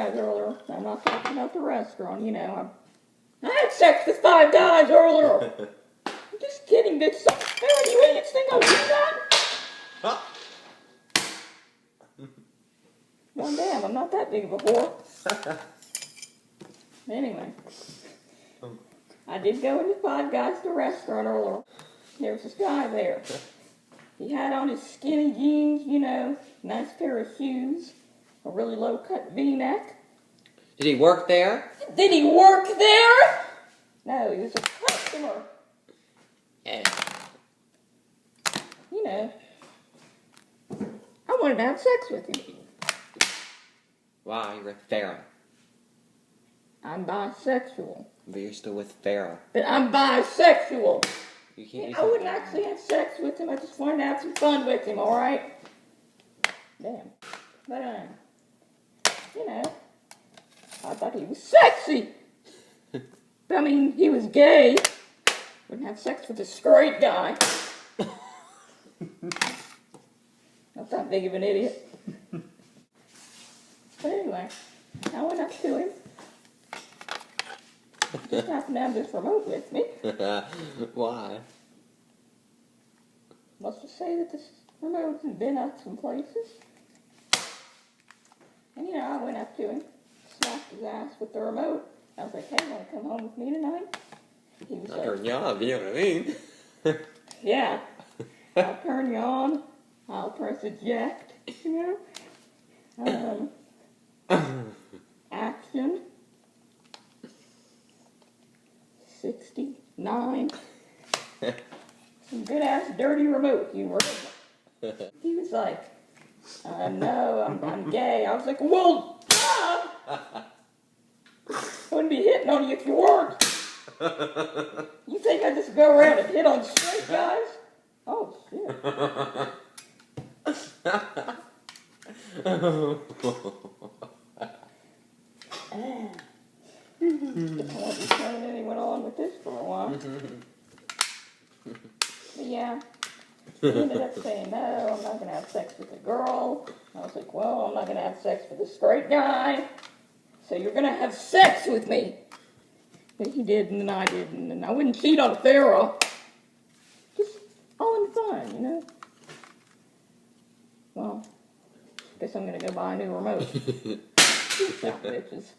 Guys earlier. I'm not talking about the restaurant, you know. I had sex with 5 guys earlier. I'm just kidding, bitch. Hey, you idiots think I'll do that? Well, damn, I'm not that big of a whore. Anyway, I did go into Five Guys, the restaurant earlier. There was this guy there. He had on his skinny jeans, you know, nice pair of shoes, a really low-cut V-neck. Did he work there? Did he work there? No, he was a customer. Yeah. You know, I wanted to have sex with him. Wow, you're with Farrah. I'm bisexual. But you're still with Farrah. But I'm bisexual. You can't I wouldn't actually have sex with him. I just wanted to have some fun with him, alright? Damn. But, you know, I thought he was sexy. But, I mean, he was gay. Wouldn't have sex with a straight guy. Not that big of an idiot. But anyway, I went up to him. Just happened to have this remote with me. Why? Let's just say that this remote has been up some places. And you know, I went up to him, slapped his ass with the remote. I was like, hey, want to come home with me tonight? He was like, Turn you on, you know what I mean? yeah, I'll turn you on. I'll press eject, you know? Action. 69. Some good ass dirty remote humor. He was like, no, I'm gay. I was like, well, duh! I wouldn't be hitting on you if you weren't. You think I just go around and hit on straight guys? Oh, shit. I won't be turning anyone on with this for a while. But yeah, he ended up saying, no, I'm not going to have sex with a girl. I was like, well, I'm not going to have sex with a straight guy. So you're going to have sex with me. But he did, and then I didn't. And I wouldn't cheat on Farrah. Just all in fun, you know? Well, guess I'm going to go buy a new remote. Peace out, bitches.